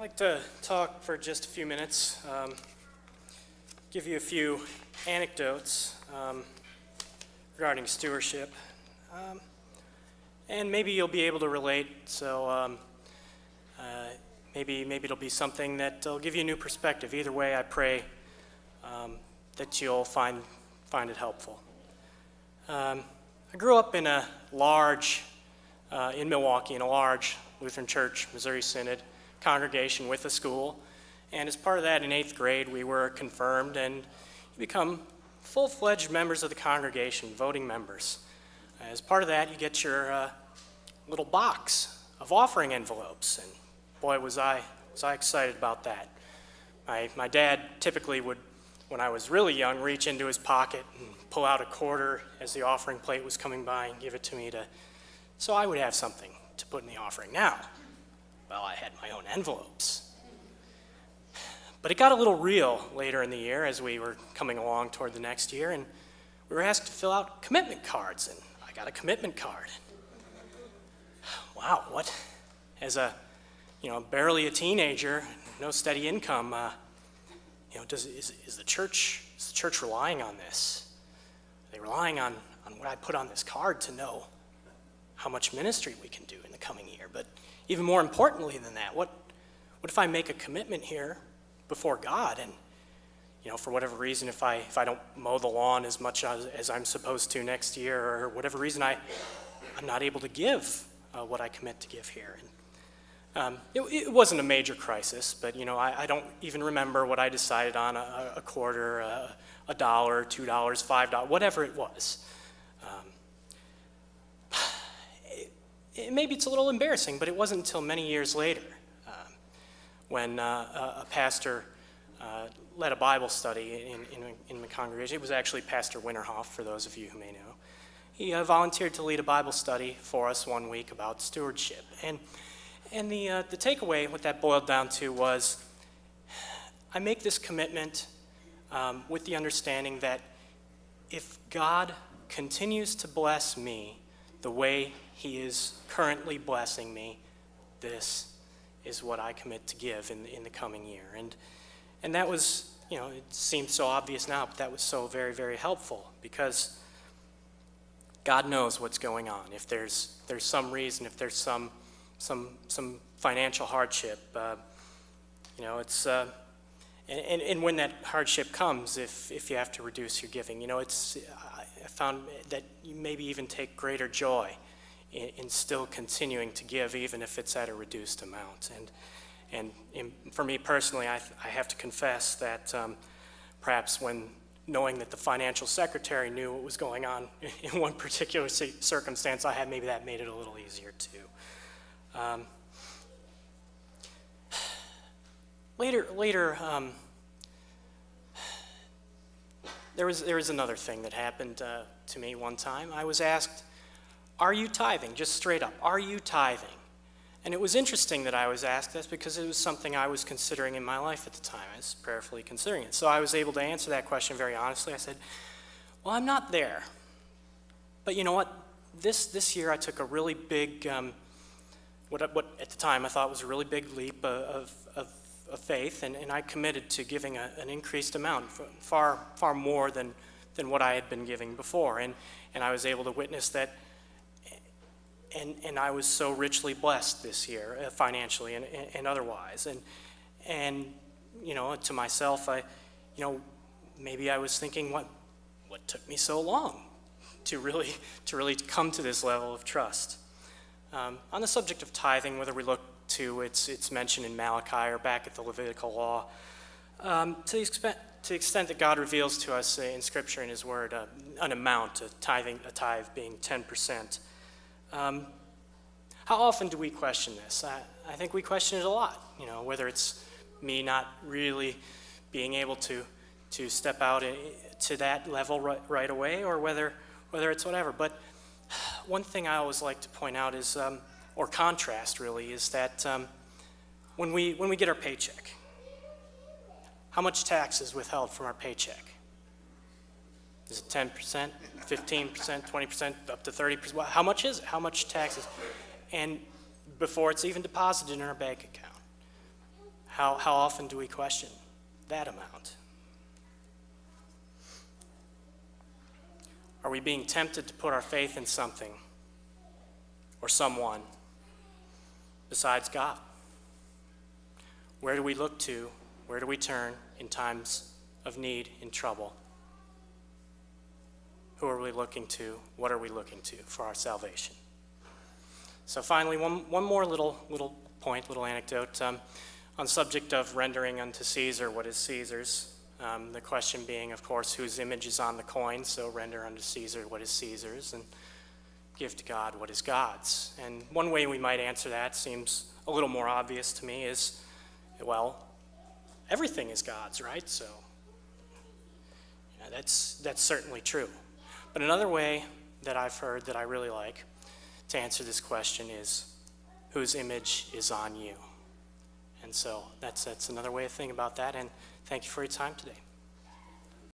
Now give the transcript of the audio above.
like to talk for just a few minutes, give you a few anecdotes regarding stewardship, and maybe you'll be able to relate. So maybe it'll be something that'll give you a new perspective. Either way, I pray that you'll find it helpful. I grew up in a large, in Milwaukee, in a large Lutheran Church, Missouri Synod congregation with a school. And as part of that, in 8th grade, we were confirmed and you become full-fledged members of the congregation, voting members. As part of that, you get your little box of offering envelopes. And boy, was I excited about that. My dad typically would, when I was really young, reach into his pocket and pull out a quarter as the offering plate was coming by and give it to me so I would have something to put in the offering. Now, well, I had my own envelopes. But it got a little real later in the year as we were coming along toward the next year, and we were asked to fill out commitment cards, and I got a commitment card. Wow, what? As barely a teenager, no steady income, is the church relying on this? Are they relying on what I put on this card to know how much ministry we can do in the coming year? But even more importantly than that, what if I make a commitment here before God and, for whatever reason, if I don't mow the lawn as much as I'm supposed to next year, or whatever reason I'm not able to give what I commit to give here. And it wasn't a major crisis, but I don't even remember what I decided on, a quarter, $1, $2, $5, whatever it was. Maybe it's a little embarrassing, but it wasn't until many years later when a pastor led a Bible study in the congregation. It was actually Pastor Winterhoff, for those of you who may know. He volunteered to lead a Bible study for us one week about stewardship. And the takeaway, what that boiled down to was, I make this commitment with the understanding that if God continues to bless me the way He is currently blessing me, this is what I commit to give in the coming year. And that was, it seems so obvious now, but that was so very, very helpful, because God knows what's going on. If there's some reason, if there's some financial hardship, it's and when that hardship comes, if you have to reduce your giving, I found that you maybe even take greater joy in still continuing to give, even if it's at a reduced amount. And for me personally, I have to confess that perhaps when knowing that the financial secretary knew what was going on in one particular circumstance I had, maybe that made it a little easier too. Later, there was another thing that happened to me one time. I was asked, "Are you tithing?" Just straight up, "Are you tithing?" And it was interesting that I was asked this, because it was something I was considering in my life at the time. I was prayerfully considering it. So I was able to answer that question very honestly. I said, "Well, I'm not there. But you know what? This year I took a really big, what at the time I thought was a really big leap of faith, and I committed to giving an increased amount, far more than what I had been giving before. And I was able to witness that, and I was so richly blessed this year, financially and otherwise. And to myself, maybe I was thinking, what took me so long to really come to this level of trust? On the subject of tithing, whether we look to it's mentioned in Malachi or back at the Levitical law, to the extent that God reveals to us in Scripture and His Word an amount, a tithe being 10%. How often do we question this? I think we question it a lot. Whether it's me not really being able to step out to that level right away, or whether it's whatever. But one thing I always like to point out is, or contrast really, is that when we get our paycheck, how much tax is withheld from our paycheck? Is it 10%, 15%, 20%, up to 30%? How much is it? How much taxes? And before it's even deposited in our bank account. How often do we question that amount? Are we being tempted to put our faith in something or someone besides God? Where do we look to? Where do we turn in times of need, in trouble? Who are we looking to? What are we looking to for our salvation? So finally, one more little point, little anecdote on the subject of rendering unto Caesar what is Caesar's. The question being, of course, whose image is on the coin, so render unto Caesar what is Caesar's, and give to God what is God's. And one way we might answer that seems a little more obvious to me is, well, everything is God's, right? So that's certainly true. But another way that I've heard that I really like to answer this question is, whose image is on you? And so that's another way of thinking about that, and thank you for your time today.